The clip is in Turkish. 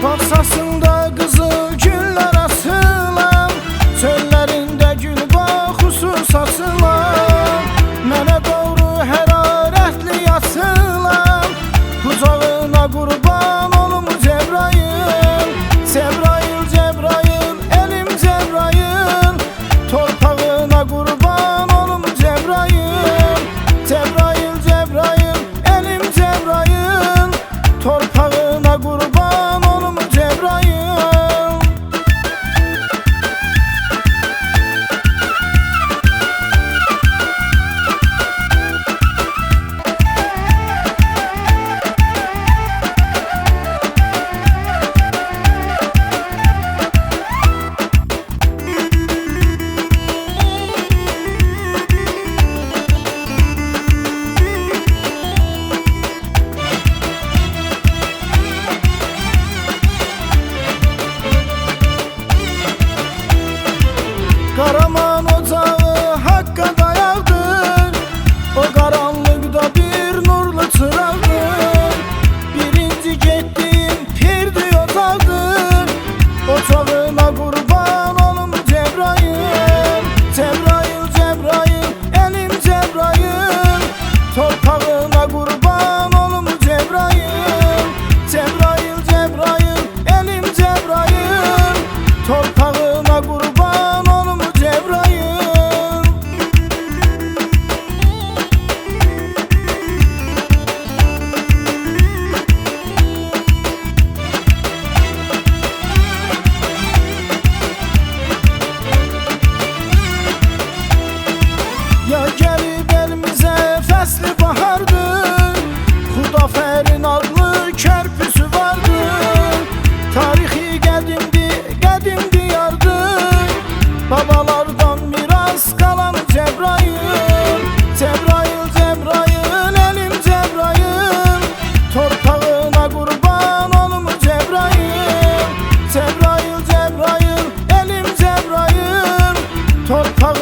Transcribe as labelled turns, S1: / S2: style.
S1: Baksasında kızıl güller asılan, çöllerinde gül kokusu saçılan, mənə doğru hərarətli yatsılan, kucağına qurban olum Cebrail. Cebrail, Cebrail, elim Cebrail, torpağına qurban olum Cebrail. Cebrail, Cebrail, elim Cebrail, torpağına qurban olum Cebrail. Karaman ocağı Hakk'a dayaqdır, o qaranlıqda bir nurlu çıraqdır. Birinci getdiyim pirdi ocaqdır, ocağına qurban olum Cebrail. Cebrail, Cebrail, elim Cebrail, torpağına qurban olum Cebrail. Cebrail, Cebrail, elim Cebrail, torpağına qurban olum Cebrail. Ya gəlib elimizə fəsli bahardır, Xudafərin adlı körpüsü vardır. Tarixi qədim diyardır, babalardan miras qalan Cebrail. Cebrail, Cebrail, elim Cebrail, torpağına qurban olum Cebrail. Cebrail, Cebrail, elim Cebrail, torpağına